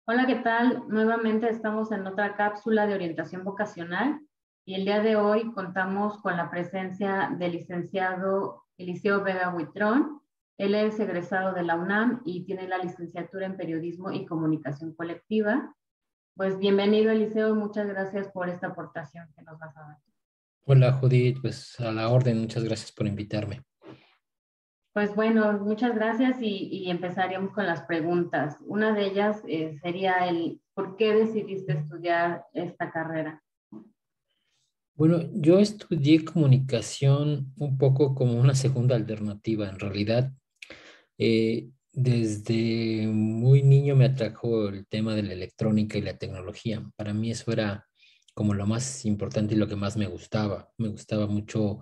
Hola, ¿qué tal? Nuevamente estamos en otra cápsula de orientación vocacional y el día de hoy contamos con la presencia del licenciado Eliseo Vega Huitrón. Él es egresado de la UNAM y tiene la licenciatura en Periodismo y Comunicación Colectiva. Pues bienvenido, Eliseo, muchas gracias por esta aportación que nos vas a dar. Hola Judith, pues a la orden, muchas gracias por invitarme. Pues bueno, muchas gracias y empezaríamos con las preguntas. Una de ellas sería el ¿por qué decidiste estudiar esta carrera? Bueno, yo estudié comunicación un poco como una segunda alternativa. En realidad, desde muy niño me atrajo el tema de la electrónica y la tecnología. Para mí eso era como lo más importante y lo que más me gustaba. Me gustaba mucho.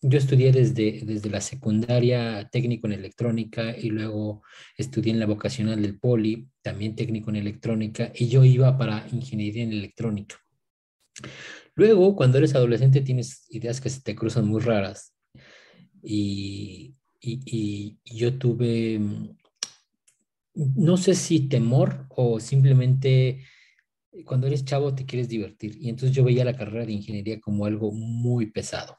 Yo estudié desde la secundaria técnico en electrónica y luego estudié en la vocacional del Poli, también técnico en electrónica, y yo iba para ingeniería en electrónica. Luego, cuando eres adolescente, tienes ideas que se te cruzan muy raras y yo tuve, no sé si temor o simplemente cuando eres chavo te quieres divertir. Y entonces yo veía la carrera de ingeniería como algo muy pesado.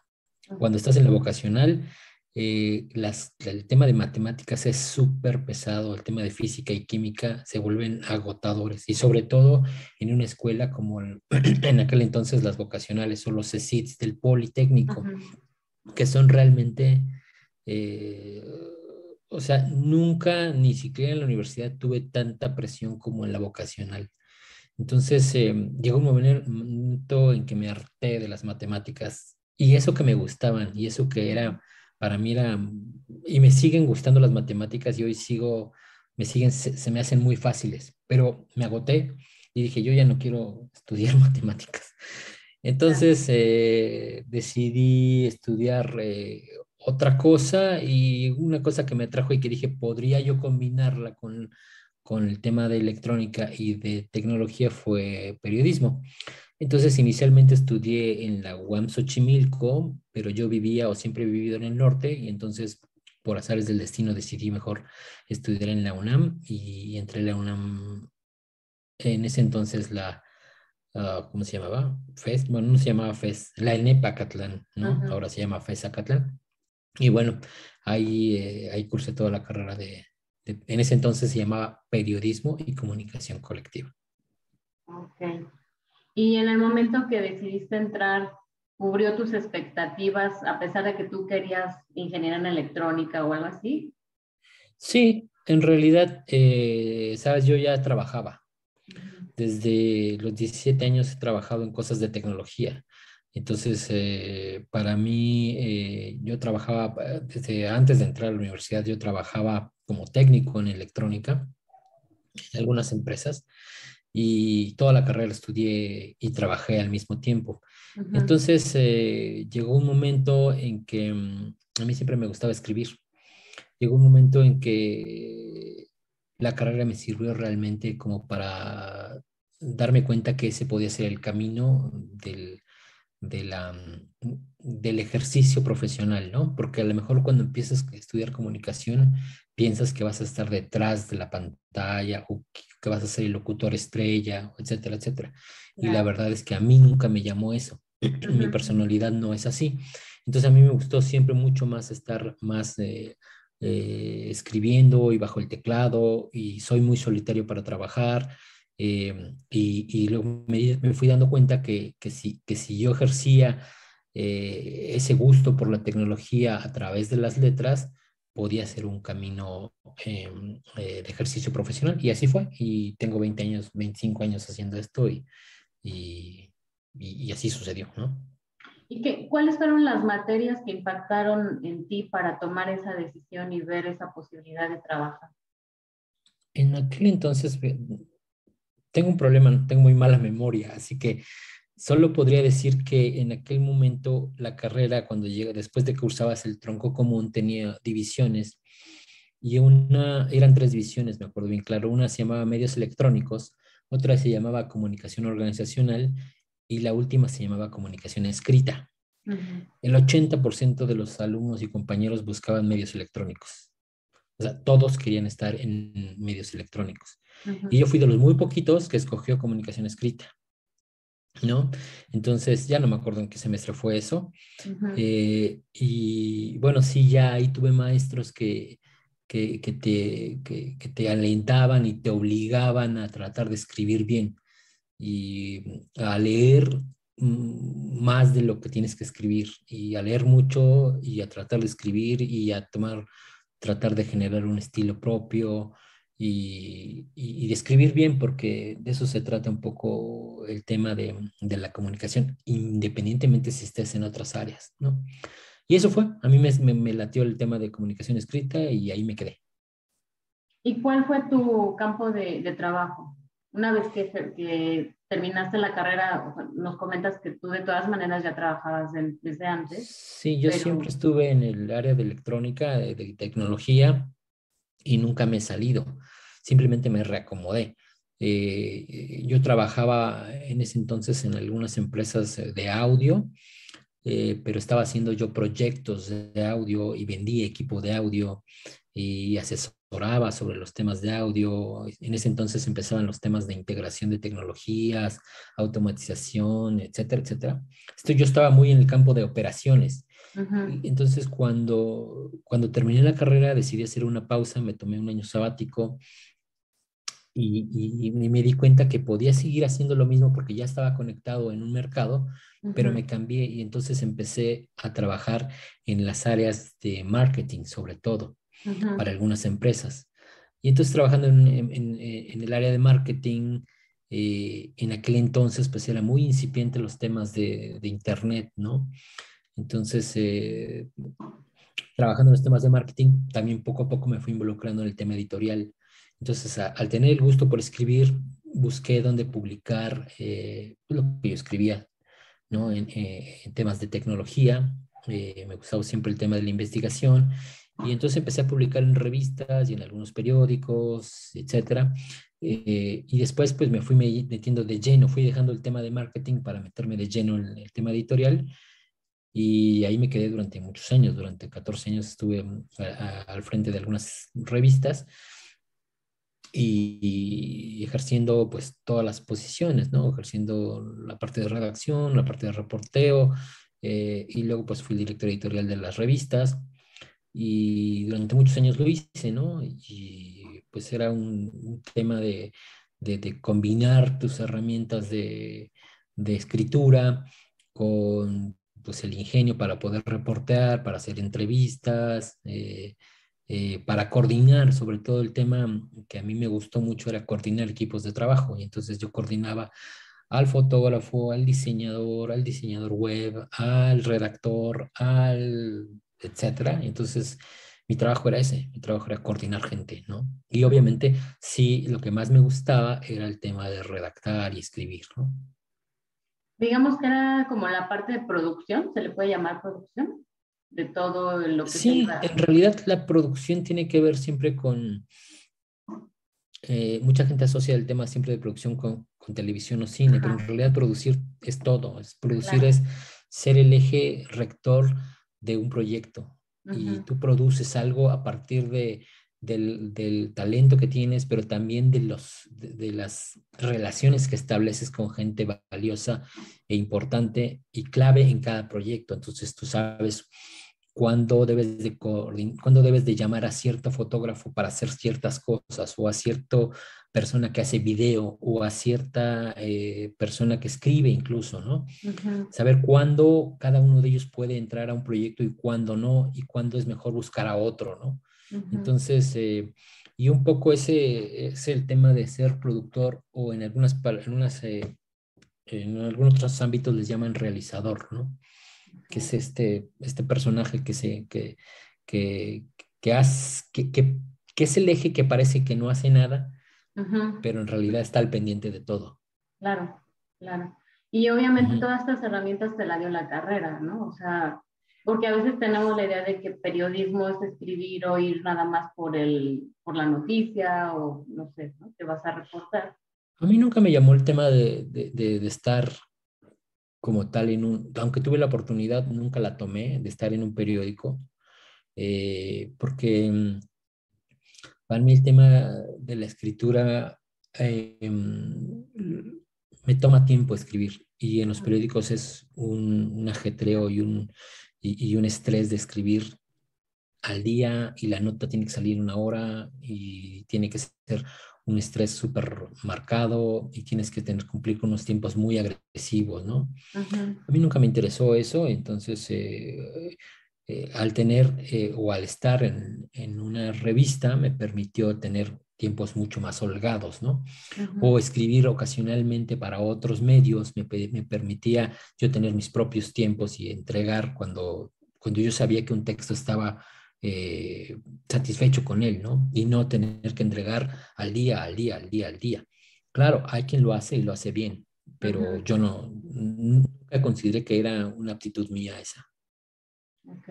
Cuando estás en la vocacional, el tema de matemáticas es súper pesado, el tema de física y química se vuelven agotadores y sobre todo en una escuela como en aquel entonces las vocacionales o los CECITs del Politécnico, Ujú. que son realmente, eh, o sea, nunca, ni siquiera en la universidad tuve tanta presión como en la vocacional. Entonces, llegó un momento en que me harté de las matemáticas y eso que me gustaban y eso que era, para mí era, y me siguen gustando las matemáticas y hoy sigo, se me hacen muy fáciles, pero me agoté y dije, yo ya no quiero estudiar matemáticas. Entonces, decidí estudiar otra cosa y una cosa que me atrajo y que dije, podría yo combinarla con el tema de electrónica y de tecnología fue periodismo. Entonces, inicialmente estudié en la UAM Xochimilco, pero yo vivía o siempre he vivido en el norte y entonces, por azares del destino, decidí mejor estudiar en la UNAM y entré en la UNAM en ese entonces ¿cómo se llamaba? FES, bueno, no se llamaba FES, la ENEP Acatlán, ¿no? Ujú. Ahora se llama FES Acatlán. Y bueno, ahí cursé toda la carrera en ese entonces se llamaba Periodismo y Comunicación Colectiva. Ok. Y en el momento que decidiste entrar, ¿cubrió tus expectativas a pesar de que tú querías ingeniería en electrónica o algo así? Sí, en realidad, sabes, yo ya trabajaba. Ujú. Desde los 17 años he trabajado en cosas de tecnología. Entonces, para mí, yo trabajaba, desde antes de entrar a la universidad, yo trabajaba como técnico en electrónica en algunas empresas y toda la carrera estudié y trabajé al mismo tiempo. Ujú. Entonces, llegó un momento en que a mí siempre me gustaba escribir. Llegó un momento en que la carrera me sirvió realmente como para darme cuenta que ese podía ser el camino del ejercicio profesional, ¿no? Porque a lo mejor cuando empiezas a estudiar comunicación, piensas que vas a estar detrás de la pantalla o que vas a ser el locutor estrella, etcétera, etcétera. Y la Claro. verdad es que a mí nunca me llamó eso. Mi Ujú. personalidad no es así. Entonces a mí me gustó siempre mucho más estar más escribiendo y bajo el teclado y soy muy solitario para trabajar. Y luego me fui dando cuenta que si yo ejercía ese gusto por la tecnología a través de las letras, podía ser un camino de ejercicio profesional. Y así fue. Y tengo 20 años, 25 años haciendo esto y, y así sucedió, ¿no? ¿Y cuáles fueron las materias que impactaron en ti para tomar esa decisión y ver esa posibilidad de trabajar? En aquel entonces tengo un problema, tengo muy mala memoria, así que solo podría decir que en aquel momento la carrera, cuando llega, después de que cursabas el tronco común, tenía divisiones y eran tres divisiones, me acuerdo bien claro. Una se llamaba medios electrónicos, otra se llamaba comunicación organizacional y la última se llamaba comunicación escrita. Ujú. El 80% de los alumnos y compañeros buscaban medios electrónicos. O sea, todos querían estar en medios electrónicos. Y Ujú, yo fui de los muy poquitos que escogió comunicación escrita, ¿no? Entonces, ya no me acuerdo en qué semestre fue eso. ujú. Y bueno, sí, ya ahí tuve maestros que te alentaban y te obligaban a tratar de escribir bien y a leer más de lo que tienes que escribir y a leer mucho y a tratar de escribir y a tratar de generar un estilo propio y de escribir bien, porque de eso se trata un poco el tema de la comunicación, independientemente si estés en otras áreas, ¿no? Y eso fue, a mí me latió el tema de comunicación escrita y ahí me quedé. ¿Y cuál fue tu campo de trabajo? Una vez que terminaste la carrera, o sea, nos comentas que tú de todas maneras ya trabajabas desde antes, Sí, yo siempre pero estuve en el área de electrónica, de tecnología, y nunca me he salido, simplemente me reacomodé. Yo trabajaba en ese entonces en algunas empresas de audio, pero estaba haciendo yo proyectos de audio y vendía equipo de audio y asesoraba sobre los temas de audio. En ese entonces empezaban los temas de integración de tecnologías, automatización, etcétera, etcétera. Yo estaba muy en el campo de operaciones. ujú, Y entonces, cuando terminé la carrera, decidí hacer una pausa, me tomé un año sabático y me di cuenta que podía seguir haciendo lo mismo porque ya estaba conectado en un mercado, pero ujú, me cambié y entonces empecé a trabajar en las áreas de marketing, sobre todo, para ujú. algunas empresas. Y entonces trabajando en el área de marketing, en aquel entonces, pues era muy incipiente los temas de Internet, ¿no? Entonces, trabajando en los temas de marketing, también poco a poco me fui involucrando en el tema editorial. Entonces, al tener el gusto por escribir, busqué dónde publicar lo que yo escribía, ¿no? En temas de tecnología. Me gustaba siempre el tema de la investigación. Y entonces empecé a publicar en revistas y en algunos periódicos, etcétera. Y después, pues me fui metiendo de lleno, fui dejando el tema de marketing para meterme de lleno en el tema editorial y ahí me quedé durante muchos años, durante 14 años estuve al frente de algunas revistas y ejerciendo pues todas las posiciones, ¿no? Ejerciendo la parte de redacción, la parte de reporteo, y luego pues fui director editorial de las revistas y durante muchos años lo hice, ¿no? Y pues era un tema de combinar tus herramientas de escritura con pues el ingenio para poder reportear, para hacer entrevistas, para coordinar, sobre todo el tema que a mí me gustó mucho era coordinar equipos de trabajo y entonces yo coordinaba al fotógrafo, al diseñador web, al redactor, al etcétera. Entonces, mi trabajo era ese, mi trabajo era coordinar gente, ¿no? Y obviamente, sí, lo que más me gustaba era el tema de redactar y escribir, ¿no? Digamos que era como la parte de producción, se le puede llamar producción, de todo lo que se Sí, iba. en realidad la producción tiene que ver siempre con, mucha gente asocia el tema siempre de producción con televisión o cine, pero en Ajá, realidad producir es todo, producir claro. es ser el eje rector de un proyecto y Ujú, tú produces algo a partir del talento que tienes, pero también de las relaciones que estableces con gente valiosa e importante y clave en cada proyecto. Entonces tú sabes cuándo debes de llamar a cierto fotógrafo para hacer ciertas cosas, o a cierta persona que hace video, o a cierta persona que escribe incluso, ¿no? ujú, Saber cuándo cada uno de ellos puede entrar a un proyecto y cuándo no, y cuándo es mejor buscar a otro, ¿no? ujú. Entonces, y un poco ese es el tema de ser productor, o en algunos otros ámbitos les llaman realizador, ¿no? Que es este personaje que, que es el eje que parece que no hace nada, Ujú, pero en realidad está al pendiente de todo. claro, claro. Y obviamente Ujú. todas estas herramientas te la dio la carrera, ¿no? O sea, porque a veces tenemos la idea de que periodismo es escribir o ir nada más por la noticia o no sé, ¿no? Que vas a reportar. A mí nunca me llamó el tema de estar como tal aunque tuve la oportunidad, nunca la tomé, de estar en un periódico, porque Para mí el tema de la escritura me toma tiempo escribir y en los periódicos es un ajetreo y un estrés de escribir al día y la nota tiene que salir en una hora y tiene que ser un estrés súper marcado y tienes que cumplir con unos tiempos muy agresivos, ¿no? Ujú. A mí nunca me interesó eso, entonces al tener o al estar en una revista me permitió tener tiempos mucho más holgados, ¿no? O Ujú. escribir ocasionalmente para otros medios me permitía yo tener mis propios tiempos y entregar cuando yo sabía que un texto estaba satisfecho con él, ¿no? Y no tener que entregar al día, al día, al día, al día. Claro, hay quien lo hace y lo hace bien, pero Ujú. yo nunca consideré que era una aptitud mía esa. Ok.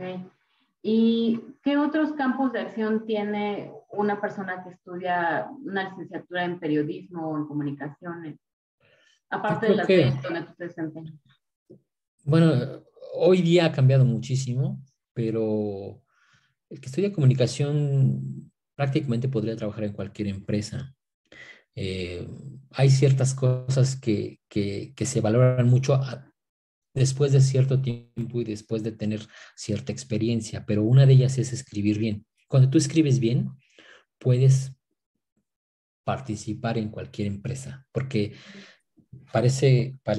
¿Y qué otros campos de acción tiene una persona que estudia una licenciatura en periodismo o en comunicaciones, Yo aparte de creo las que, donde tú te desempeñas? bueno, hoy día ha cambiado muchísimo, pero el que estudia comunicación prácticamente podría trabajar en cualquier empresa. Eh, Hay ciertas cosas que se valoran mucho después de cierto tiempo y después de tener cierta experiencia, pero una de ellas es escribir bien. Cuando tú escribes bien, puedes participar en cualquier empresa, porque parece que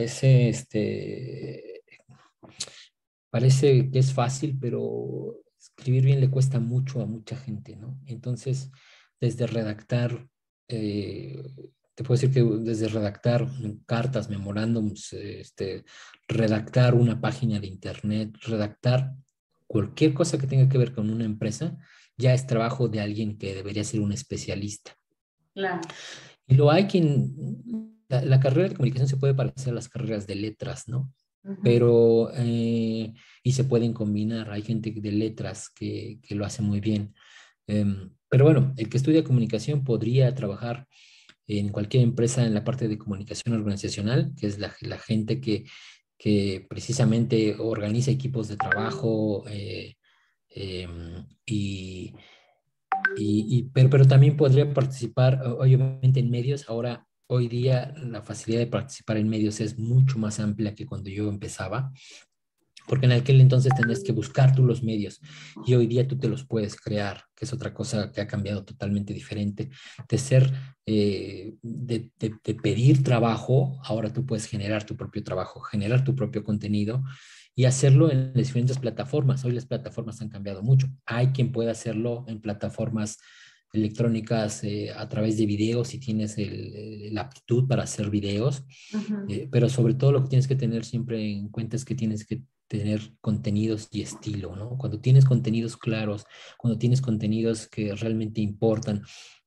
es fácil, pero escribir bien le cuesta mucho a mucha gente, ¿no? Entonces, desde redactar, eh, te puedo decir que desde redactar cartas, memorándums, redactar una página de internet, redactar cualquier cosa que tenga que ver con una empresa, ya es trabajo de alguien que debería ser un especialista. Claro. Y lo hay la carrera de comunicación se puede parecer a las carreras de letras, ¿no? Ujú. Pero, y se pueden combinar, hay gente de letras que lo hace muy bien. Pero bueno, el que estudia comunicación podría trabajar en cualquier empresa en la parte de comunicación organizacional, que es la gente que precisamente organiza equipos de trabajo y pero también podría participar, obviamente, en medios. Ahora, hoy día, la facilidad de participar en medios es mucho más amplia que cuando yo empezaba, porque en aquel entonces tenías que buscar tú los medios y hoy día tú te los puedes crear, que es otra cosa que ha cambiado totalmente diferente. De ser, de pedir trabajo, ahora tú puedes generar tu propio trabajo, generar tu propio contenido y hacerlo en las diferentes plataformas. Hoy las plataformas han cambiado mucho. Hay quien puede hacerlo en plataformas electrónicas a través de videos si tienes la aptitud para hacer videos, Ujú. pero sobre todo lo que tienes que tener siempre en cuenta es que tienes que tener contenidos y estilo, ¿no? Cuando tienes contenidos claros, cuando tienes contenidos que realmente importan,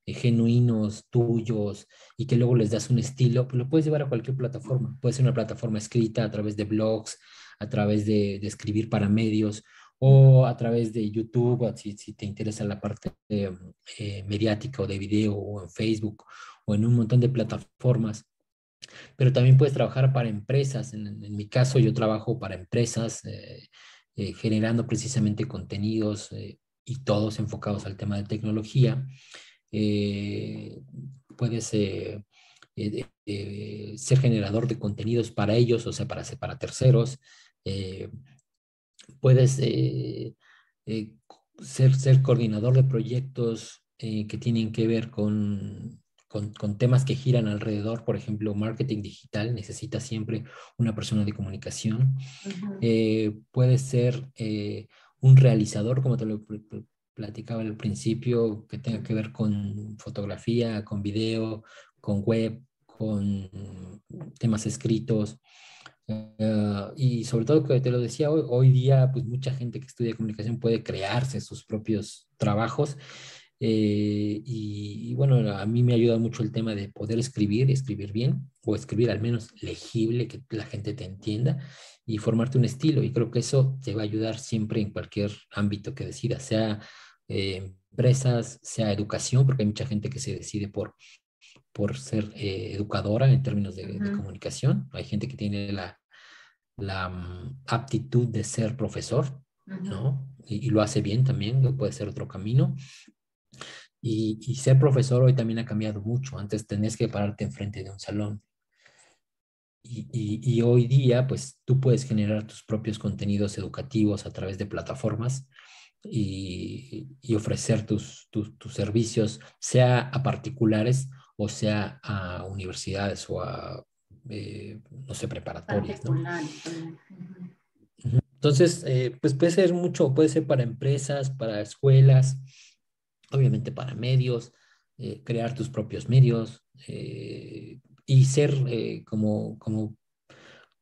genuinos, tuyos, y que luego les das un estilo, pues lo puedes llevar a cualquier plataforma. Puede ser una plataforma escrita a través de blogs, a través de escribir para medios, o a través de YouTube, si te interesa la parte mediática o de video, o en Facebook, o en un montón de plataformas, pero también puedes trabajar para empresas. En mi caso, yo trabajo para empresas generando precisamente contenidos y todos enfocados al tema de tecnología. Eh, Puedes ser generador de contenidos para ellos, o sea, para terceros. Eh, Puedes ser coordinador de proyectos que tienen que ver con temas que giran alrededor. Por ejemplo, marketing digital necesita siempre una persona de comunicación. Ujú. Puedes ser un realizador, como te lo platicaba al principio, que tenga que ver con fotografía, con video, con web, con temas escritos. Y sobre todo, que te lo decía, hoy día, pues mucha gente que estudia comunicación puede crearse sus propios trabajos. Y bueno, a mí me ayuda mucho el tema de poder escribir bien, o escribir al menos legible, que la gente te entienda, y formarte un estilo. Y creo que eso te va a ayudar siempre en cualquier ámbito que decidas, sea empresas, sea educación, porque hay mucha gente que se decide por ser educadora en términos de Ujú. comunicación. Hay gente que tiene la aptitud de ser profesor, Ujú. ¿no? Y lo hace bien también, puede ser otro camino. Y ser profesor hoy también ha cambiado mucho. Antes tenías que pararte enfrente de un salón. Y hoy día, pues tú puedes generar tus propios contenidos educativos a través de plataformas y ofrecer tus servicios, sea a particulares o sea a universidades o a, no sé, preparatorias, ¿no? Particulares también. Ujú. Ujú. Entonces, pues puede ser mucho, puede ser para empresas, para escuelas, obviamente para medios, crear tus propios medios y ser como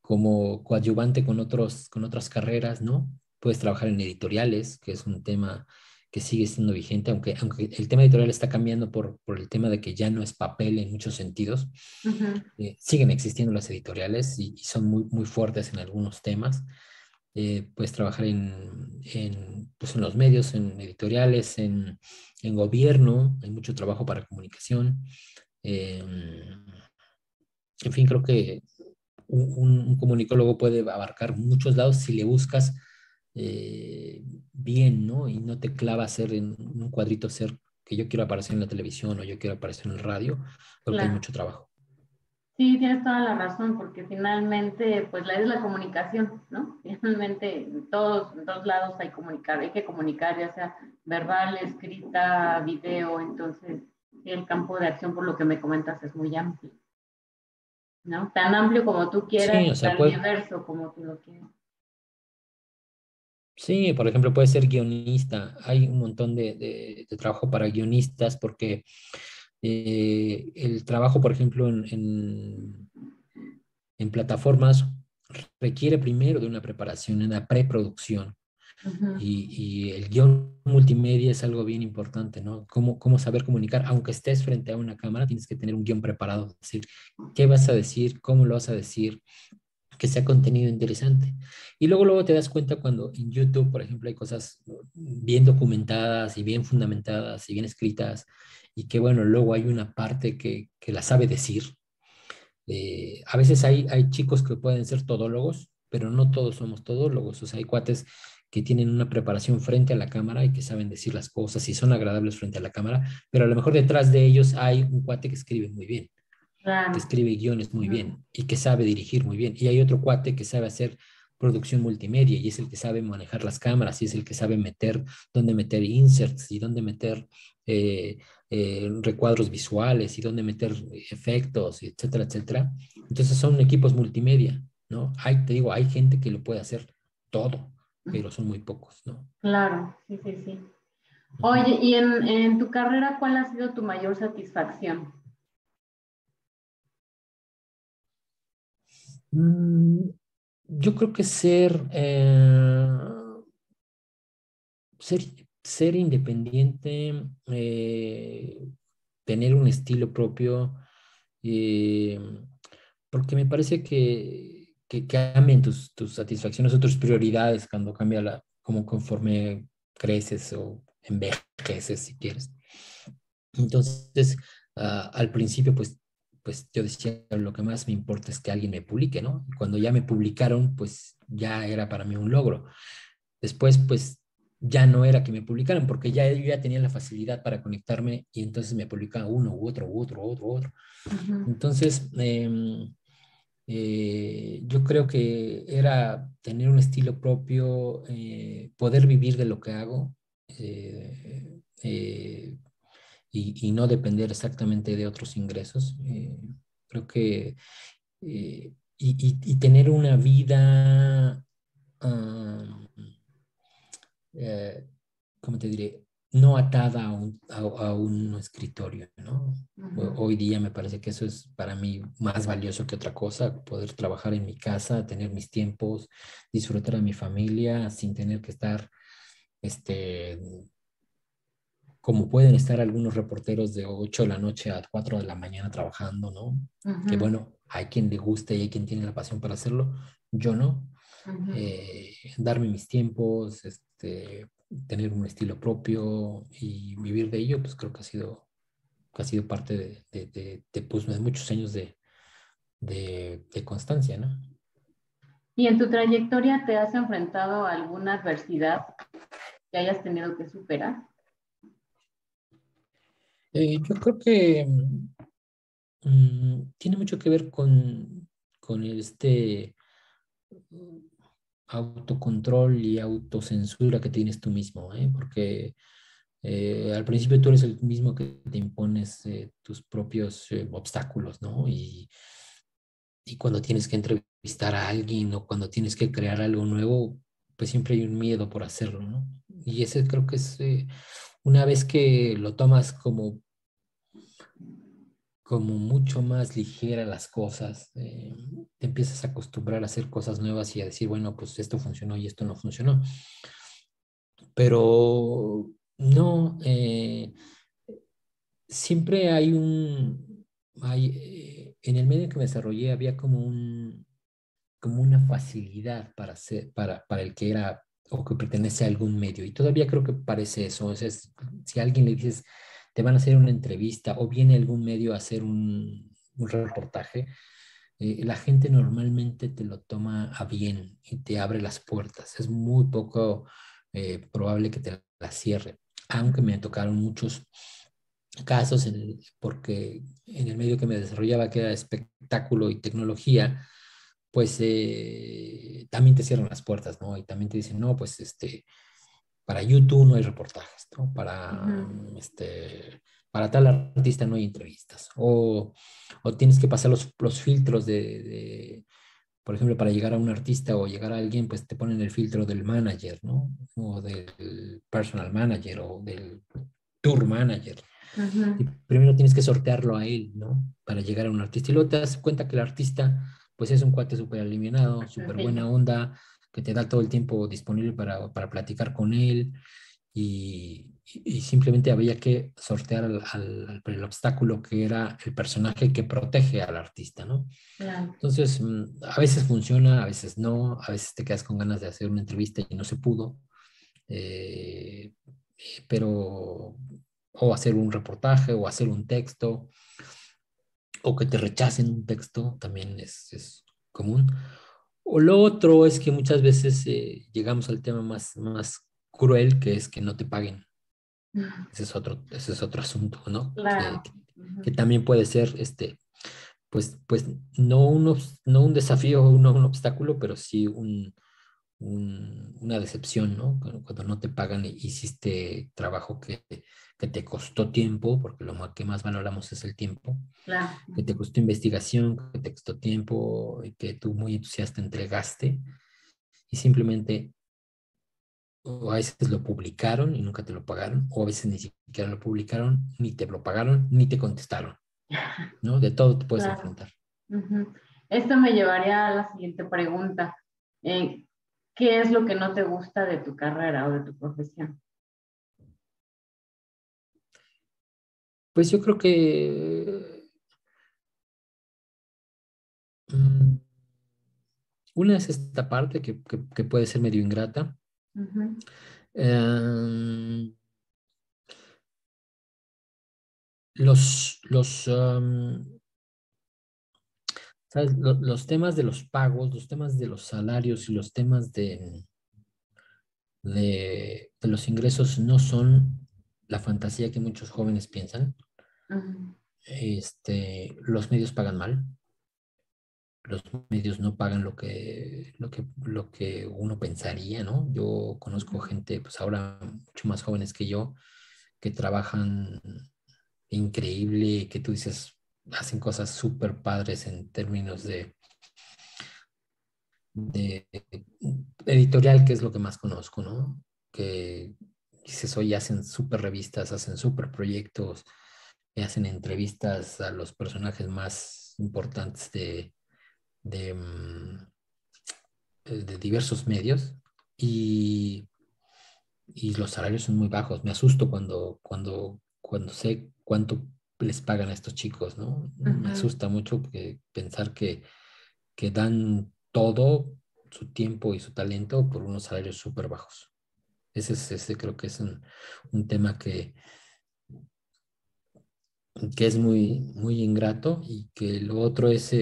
coadyuvante con otras carreras, ¿no? Puedes trabajar en editoriales, que es un tema que sigue siendo vigente, aunque el tema editorial está cambiando por el tema de que ya no es papel en muchos sentidos. Ujú. Siguen existiendo las editoriales y son muy fuertes en algunos temas. Puedes trabajar pues en los medios, en editoriales, en gobierno, hay mucho trabajo para comunicación. Eh, en fin, creo que un comunicólogo puede abarcar muchos lados si le buscas bien, ¿no? Y no te clavas ser en un cuadrito, ser que yo quiero aparecer en la televisión o yo quiero aparecer en el radio. Creo que hay Claro. mucho trabajo. Sí, tienes toda la razón, porque finalmente, pues la es la comunicación, ¿no? Finalmente, en todos lados hay que comunicar, ya sea verbal, escrita, video, entonces, sí, el campo de acción, por lo que me comentas, es muy amplio, ¿no? Tan amplio como tú quieras Sí, o y sea, tan diverso como tú lo quieras. sí, por ejemplo, puede ser guionista. Hay un montón de trabajo para guionistas porque el trabajo, por ejemplo, en plataformas requiere primero de una preparación, una preproducción. Ujú. Y el guión multimedia es algo bien importante, ¿no? Cómo saber comunicar. Aunque estés frente a una cámara, tienes que tener un guión preparado. Es decir, qué vas a decir, cómo lo vas a decir, que sea contenido interesante. Y luego te das cuenta cuando en YouTube, por ejemplo, hay cosas bien documentadas y bien fundamentadas y bien escritas y que, bueno, luego hay una parte que la sabe decir. A veces hay chicos que pueden ser todólogos, pero no todos somos todólogos. O sea, hay cuates que tienen una preparación frente a la cámara y que saben decir las cosas y son agradables frente a la cámara, pero a lo mejor detrás de ellos hay un cuate que escribe muy bien, que Claro. escribe guiones muy Ujú. bien y que sabe dirigir muy bien. Y hay otro cuate que sabe hacer producción multimedia y es el que sabe manejar las cámaras y es el que sabe dónde meter inserts y dónde meter eh, recuadros visuales y dónde meter efectos, etcétera, etcétera. Entonces son equipos multimedia, ¿no? Te digo, hay gente que lo puede hacer todo, pero son muy pocos, ¿no? Claro, sí, sí, sí. Ujú. Oye, y en tu carrera, ¿cuál ha sido tu mayor satisfacción? Mm, yo creo que ser, ser independiente, tener un estilo propio, eh, porque me parece que cambian tus satisfacciones o tus prioridades cuando cambia como conforme creces o envejeces, si quieres. Entonces, al principio, pues yo decía, lo que más me importa es que alguien me publique, ¿no? Y cuando ya me publicaron, pues ya era para mí un logro. Después, pues ya no era que me publicaran, porque yo ya tenía la facilidad para conectarme y entonces me publicaban uno u otro, otro, otro. Ujú. Entonces, yo creo que era tener un estilo propio, poder vivir de lo que hago y no depender exactamente de otros ingresos. Creo que y tener una vida, ah, eh, ¿cómo te diré? No atada a un escritorio, ¿no? Ujú. Hoy día me parece que eso es para mí más valioso que otra cosa, poder trabajar en mi casa, tener mis tiempos, disfrutar a mi familia sin tener que estar, este, como pueden estar algunos reporteros de 8 de la noche a 4 de la mañana trabajando, ¿no? Que Ujú. bueno, hay quien le guste y hay quien tiene la pasión para hacerlo, yo no. Ujú. Darme mis tiempos, tener un estilo propio y vivir de ello, pues creo que ha sido parte pues, de muchos años de constancia, ¿no? ¿Y en tu trayectoria te has enfrentado a alguna adversidad que hayas tenido que superar? Yo creo que tiene mucho que ver con mm, autocontrol y autocensura que tienes tú mismo, ¿eh? Porque al principio tú eres el mismo que te impones tus propios obstáculos, ¿no? Y cuando tienes que entrevistar a alguien o cuando tienes que crear algo nuevo, pues siempre hay un miedo por hacerlo, ¿no? Y ese creo que es, una vez que lo tomas como mucho más ligera las cosas, te empiezas a acostumbrar a hacer cosas nuevas y a decir, bueno, pues esto funcionó y esto no funcionó. Pero no, siempre en el medio en que me desarrollé había como una facilidad para hacer, para el que era o que pertenece a algún medio. Y todavía creo que parece eso. O sea, si a alguien le dices, te van a hacer una entrevista o viene algún medio a hacer un reportaje, la gente normalmente te lo toma a bien y te abre las puertas. Es muy poco probable que te la cierre, aunque me tocaron muchos casos porque en el medio que me desarrollaba, que era espectáculo y tecnología, pues también te cierran las puertas, ¿no? Y también te dicen, no, pues para YouTube no hay reportajes, ¿no? Ujú. Para tal artista no hay entrevistas. O tienes que pasar los filtros por ejemplo, para llegar a un artista o llegar a alguien, pues te ponen el filtro del manager, ¿no? O del personal manager o del tour manager. Y Ujú. primero tienes que sortearlo a él, ¿no? Para llegar a un artista. Y luego te das cuenta que el artista, pues es un cuate súper alivianado, súper Sencillo. buena onda, que te da todo el tiempo disponible para platicar con él. Y simplemente había que sortear el obstáculo que era el personaje que protege al artista, ¿no? Claro. Entonces, a veces funciona, a veces no, a veces te quedas con ganas de hacer una entrevista y no se pudo. Eh, pero o hacer un reportaje o hacer un texto o que te rechacen un texto también es común. O lo otro es que muchas veces llegamos al tema más cruel, que es que no te paguen. Ese es otro asunto, ¿no? Claro. Ujú. Que también puede ser, pues no no un desafío, no un obstáculo, pero sí una decepción, ¿no? Cuando no te pagan y hiciste trabajo que te costó tiempo, porque que más valoramos es el tiempo, Claro. que te Ujú. costó investigación, que te costó tiempo y que tú muy entusiasta entregaste y simplemente o a veces lo publicaron y nunca te lo pagaron, o a veces ni siquiera lo publicaron, ni te lo pagaron, ni te contestaron, ¿no? De todo te puedes Claro. enfrentar. Ujú. Esto me llevaría a la siguiente pregunta. Eh, ¿Qué es lo que no te gusta de tu carrera o de tu profesión? Pues yo creo que mm, una es esta parte que puede ser medio ingrata. Ujú. Em, ¿sabes? Los temas de los pagos, los temas de los salarios y los temas de los ingresos no son la fantasía que muchos jóvenes piensan. Ujú. Los medios pagan mal. Los medios no pagan lo que uno pensaría, ¿no? Yo conozco Ujú. gente, pues ahora mucho más jóvenes que yo, que trabajan increíble, que tú dices, hacen cosas súper padres en términos de editorial, que es lo que más conozco, ¿no? Que dices, oye, hacen súper revistas, hacen súper proyectos, hacen entrevistas a los personajes más importantes de, mm, de diversos medios y, y los salarios son muy bajos. Me asusto cuando sé cuánto les pagan a estos chicos, ¿no? Me Ujú. asusta mucho pensar que dan todo su tiempo y su talento por unos salarios súper bajos. Ese creo que es un tema que es muy ingrato y que lo otro es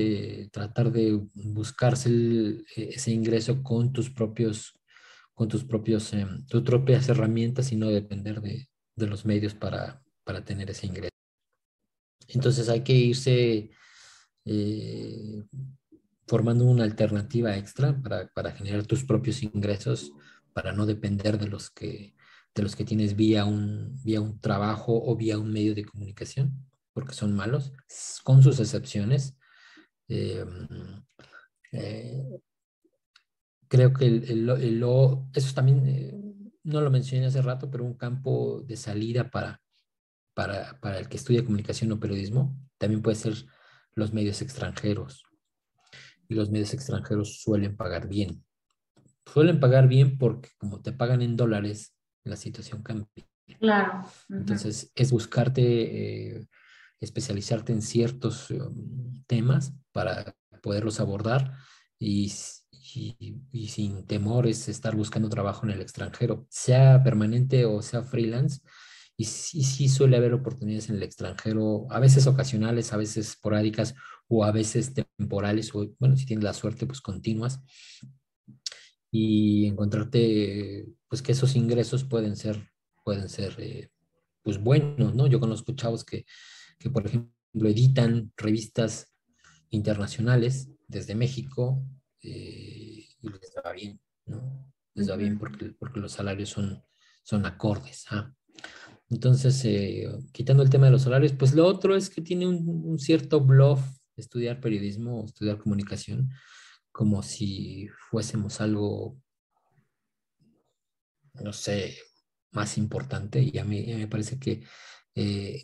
tratar de buscarse ese ingreso tus propias herramientas y no depender de los medios para tener ese ingreso. Entonces hay que irse eh, formando una alternativa extra para generar tus propios ingresos, para no depender de los que tienes vía un trabajo o vía un medio de comunicación, porque son malos, con sus excepciones. Eh, eh, Creo que eso también, no lo mencioné hace rato, pero un campo de salida para el que estudia comunicación o periodismo también puede ser los medios extranjeros. Y los medios extranjeros suelen pagar bien. Suelen pagar bien porque como te pagan en dólares, la situación cambia. Claro. Ujú. Entonces es buscarte, especializarte en ciertos temas para poderlos abordar y, y sin temores estar buscando trabajo en el extranjero, sea permanente o sea freelance. Y sí suele haber oportunidades en el extranjero, a veces ocasionales, a veces esporádicas o a veces temporales, o bueno, si tienes la suerte, pues continuas, y encontrarte, pues que esos ingresos pueden ser pues buenos, ¿no? Yo conozco chavos que, por ejemplo, editan revistas internacionales desde México, y les va bien, ¿no? Les va bien Ujú. porque los salarios son acordes. ¿Ah? Entonces, quitando el tema de los salarios, pues lo otro es que tiene un cierto bluff estudiar periodismo o estudiar comunicación, como si fuésemos algo, no sé, más importante. Y a mí me parece que eh,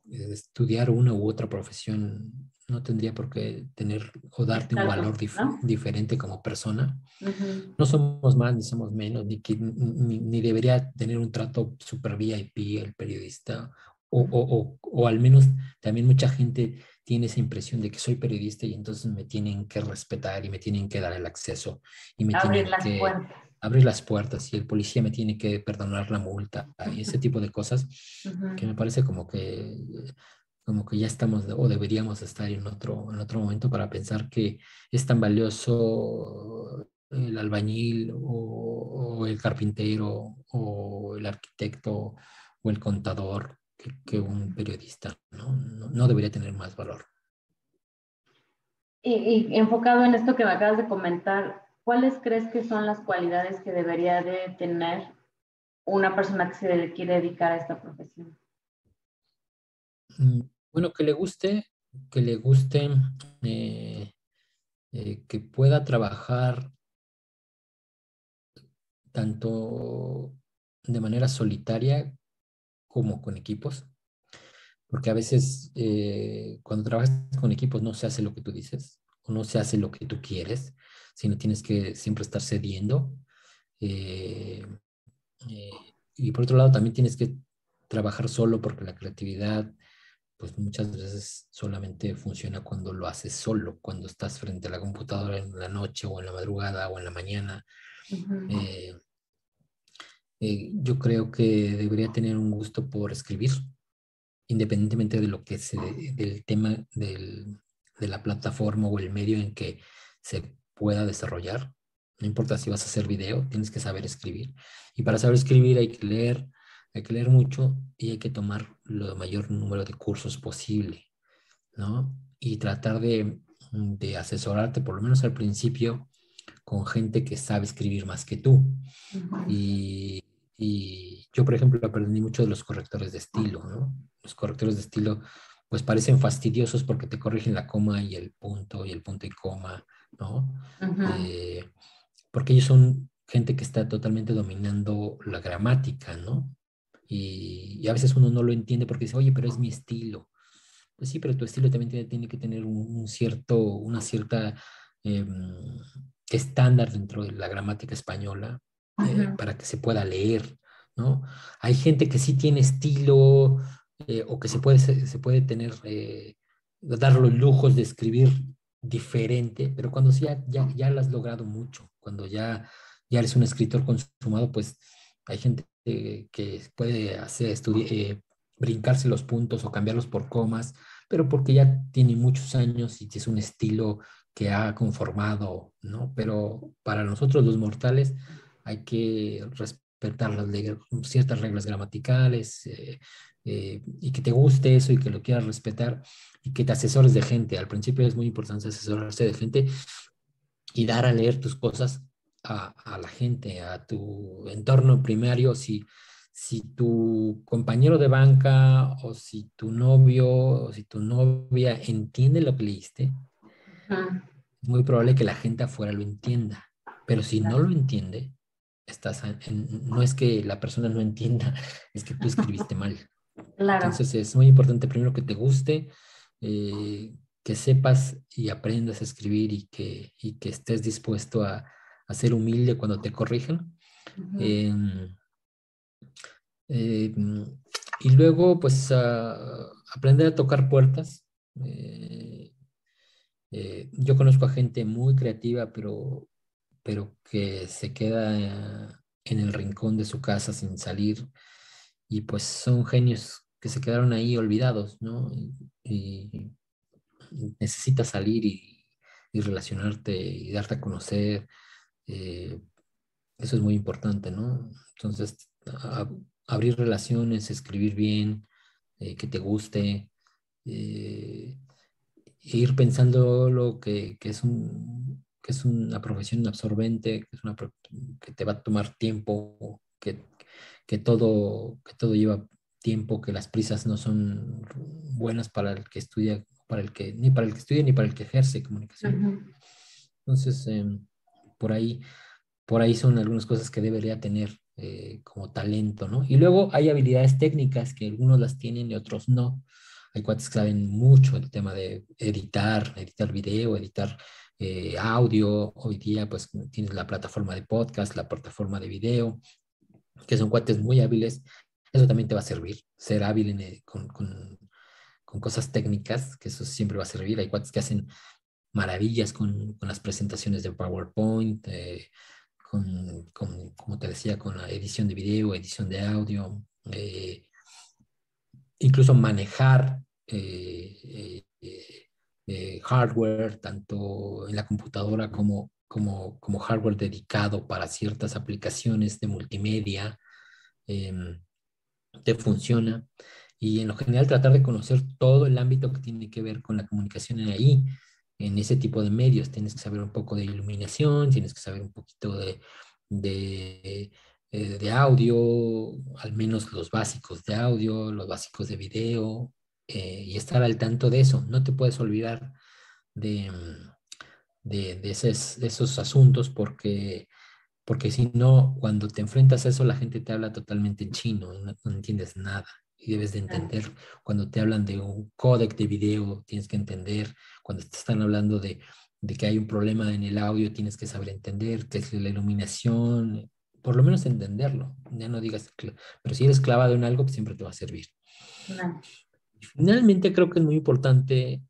estudiar una u otra profesión no tendría por qué tener o darte un Estatus, valor ¿no? diferente como persona. Ujú. No somos más ni somos menos, ni debería tener un trato super VIP el periodista, o al menos también mucha gente tiene esa impresión de que soy periodista y entonces me tienen que respetar y me tienen que dar el acceso y me Abrir tienen las que puertas. abrir las puertas y el policía me tiene que perdonar la multa y ese tipo de cosas que Ujú. me parece como que ya estamos o deberíamos estar en otro momento para pensar que es tan valioso el albañil o el carpintero o el arquitecto o el contador que un periodista, ¿no? No debería tener más valor. Y enfocado en esto que me acabas de comentar, ¿cuáles crees que son las cualidades que debería de tener una persona que se quiere dedicar a esta profesión? Mm, Bueno, que le guste, que pueda trabajar tanto de manera solitaria como con equipos, porque a veces cuando trabajas con equipos no se hace lo que tú dices o no se hace lo que tú quieres, sino tienes que siempre estar cediendo. eh, y por otro lado también tienes que trabajar solo porque la creatividad pues muchas veces solamente funciona cuando lo haces solo, cuando estás frente a la computadora en la noche o en la madrugada o en la mañana. Ujú. Eh, yo creo que debería tener un gusto por escribir, independientemente de lo que del tema de la plataforma o el medio en que se pueda desarrollar. No importa si vas a hacer video, tienes que saber escribir. Y para saber escribir hay que leer mucho y hay que tomar lo mayor número de cursos posible, ¿no? Y tratar de asesorarte, por lo menos al principio, con gente que sabe escribir más que tú. Ujú. Y, y yo, por ejemplo, aprendí mucho de los correctores de estilo, ¿no? Los correctores de estilo, pues parecen fastidiosos porque te corrigen la coma y el punto y coma, ¿no? Ujú. Eh, Porque ellos son gente que está totalmente dominando la gramática, ¿no? Y a veces uno no lo entiende porque dice, oye, pero es mi estilo. Pues sí, pero tu estilo también tiene que tener una cierta eh, estándar dentro de la gramática española Ujú. para que se pueda leer, ¿no? Hay gente que sí tiene estilo o que se puede tener, dar los lujos de escribir diferente, pero cuando sí ya lo has logrado mucho, cuando ya eres un escritor consumado, pues hay gente que puede brincarse los puntos o cambiarlos por comas, pero porque ya tiene muchos años y es un estilo que ha conformado, ¿no? Pero para nosotros los mortales hay que respetar ciertas reglas gramaticales, y que te guste eso y que lo quieras respetar y que te asesores de gente. Al principio es muy importante asesorarse de gente y dar a leer tus cosas a la gente, a tu entorno primario. Si tu compañero de banca o si tu novio o si tu novia entiende lo que leíste, Ujú. es muy probable que la gente afuera lo entienda. Pero si no Claro. lo entiende, no es que la persona no entienda, es que tú escribiste mal. Claro. Entonces es muy importante primero que te guste, eh, que sepas y aprendas a escribir y que estés dispuesto a ser humilde cuando te corrijan. Ujú. Em, eh, y luego, pues, aprender a tocar puertas. Eh, yo conozco a gente muy creativa, pero que se queda en el rincón de su casa sin salir y pues son genios que se quedaron ahí olvidados, ¿no? Y necesitas salir y relacionarte y darte a conocer. eh, Eso es muy importante, ¿no? Entonces, abrir relaciones, escribir bien, que te guste, eh, e ir pensando lo que es una profesión absorbente, que te va a tomar tiempo, que todo lleva tiempo, que las prisas no son buenas para el que estudia, ni para el que estudia ni para el que ejerce comunicación. Ujú. Entonces, por ahí, por ahí son algunas cosas que debería tener como talento, ¿no? Y luego hay habilidades técnicas que algunos las tienen y otros no. Hay cuates que saben mucho el tema de editar video, editar audio. Hoy día, pues tienes la plataforma de podcast, la plataforma de video, que son cuates muy hábiles. Eso también te va a servir, ser hábil con cosas técnicas, que eso siempre va a servir. Hay cuates que hacen maravillas con las presentaciones de PowerPoint, como te decía, con la edición de video, edición de audio, incluso manejar hardware, tanto en la computadora como hardware dedicado para ciertas aplicaciones de multimedia, em, te funciona. Y en lo general tratar de conocer todo el ámbito que tiene que ver con la comunicación en ahí, en ese tipo de medios. Tienes que saber un poco de iluminación, tienes que saber un poquito de audio, al menos los básicos de audio, los básicos de video, y estar al tanto de eso. No te puedes olvidar de, de esos asuntos porque si no, cuando te enfrentas a eso, la gente te habla totalmente en chino, no entiendes nada. Y debes de Claro. entender, cuando te hablan de un códec de video, tienes que entender, cuando te están hablando de que hay un problema en el audio, tienes que saber entender qué es la iluminación, por lo menos entenderlo. Ya no digas, pero si eres clavado en algo, pues siempre te va a servir. Claro. Finalmente, creo que es muy importante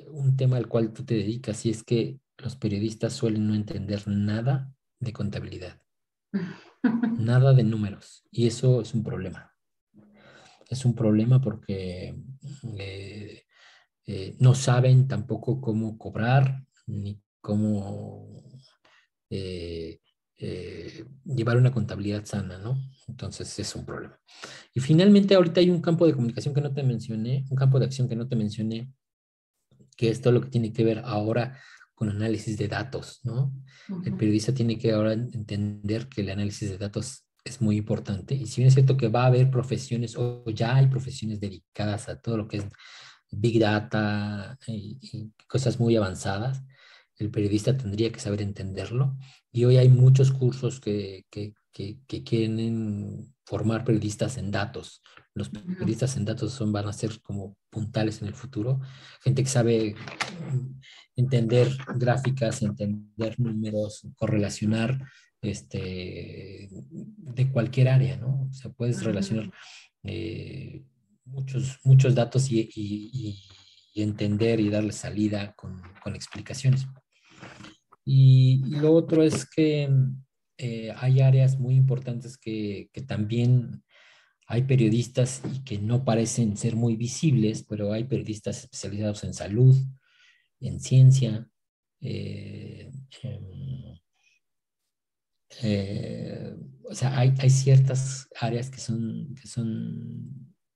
un tema al cual tú te dedicas, y es que los periodistas suelen no entender nada de contabilidad, nada de números, y eso es un problema. Es un problema porque eh, no saben tampoco cómo cobrar ni cómo llevar una contabilidad sana, ¿no? Entonces es un problema. Y finalmente, ahorita hay un campo de comunicación que no te mencioné, un campo de acción que no te mencioné, que es todo lo que tiene que ver ahora con análisis de datos, ¿no? El Ujú. periodista tiene que ahora entender que el análisis de datos es muy importante. Y si bien es cierto que va a haber profesiones, o ya hay profesiones dedicadas a todo lo que es Big Data y cosas muy avanzadas, el periodista tendría que saber entenderlo. Y hoy hay muchos cursos que quieren formar periodistas en datos. Los Ujú. periodistas en datos van a ser como puntales en el futuro. Gente que sabe entender gráficas, entender números, correlacionar de cualquier área, ¿no? O sea, puedes relacionar Ujú. muchos datos y entender y darle salida con explicaciones. Y lo otro es que hay áreas muy importantes que también hay periodistas y que no parecen ser muy visibles, pero hay periodistas especializados en salud, en ciencia, eh, em, o sea, hay ciertas áreas que son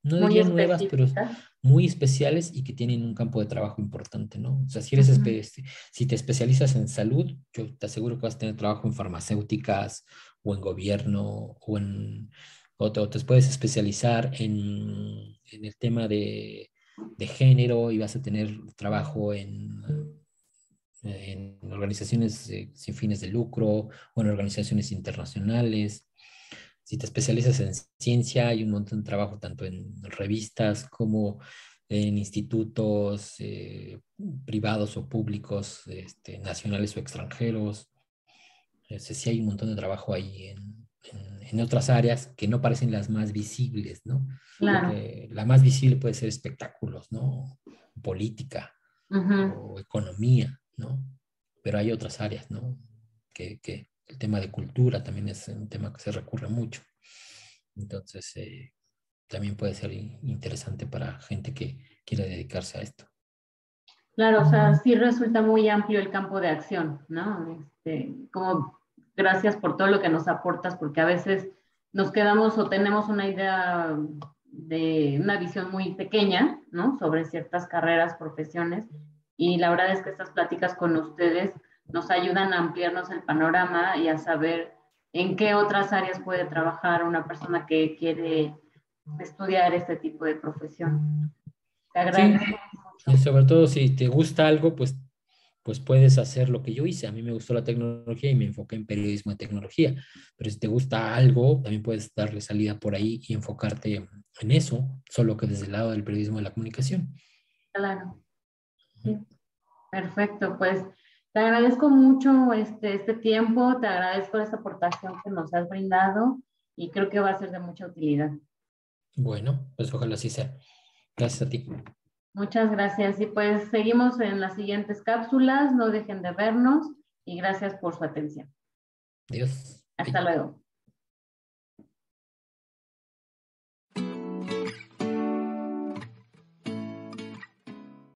no muy diría nuevas, pero específicas. muy especiales y que tienen un campo de trabajo importante, ¿no? O sea, si eres Ujú. si te especializas en salud, yo te aseguro que vas a tener trabajo en farmacéuticas o en gobierno o te puedes especializar en el tema de género y vas a tener trabajo en organizaciones sin fines de lucro o en organizaciones internacionales. Si te especializas en ciencia, hay un montón de trabajo tanto en revistas como en institutos privados o públicos, nacionales o extranjeros. Sí hay un montón de trabajo ahí en otras áreas que no parecen las más visibles, ¿no? Claro. Porque la más visible puede ser espectáculos, ¿no? Política Ujú. o economía, ¿no? Pero hay otras áreas, ¿no? Que el tema de cultura también es un tema que se recurre mucho. Entonces, también puede ser interesante para gente que quiera dedicarse a esto. Claro, o sea, sí resulta muy amplio el campo de acción, ¿no? Como gracias por todo lo que nos aportas, porque a veces nos quedamos o tenemos una idea de una visión muy pequeña, ¿no? Sobre ciertas carreras, profesiones, y la verdad es que estas pláticas con ustedes nos ayudan a ampliarnos el panorama y a saber en qué otras áreas puede trabajar una persona que quiere estudiar este tipo de profesión. Te Sí, agradezco y mucho. sobre todo si te gusta algo, pues puedes hacer lo que yo hice. A mí me gustó la tecnología y me enfoqué en periodismo de tecnología. Pero si te gusta algo, también puedes darle salida por ahí y enfocarte en eso, solo que desde el lado del periodismo de la comunicación. Claro. Sí, perfecto, pues te agradezco mucho este tiempo, te agradezco esta aportación que nos has brindado y creo que va a ser de mucha utilidad. Bueno, pues ojalá así sea. Gracias a ti. Muchas gracias y pues seguimos en las siguientes cápsulas, no dejen de vernos y gracias por su atención. Adiós. Hasta Bye. luego.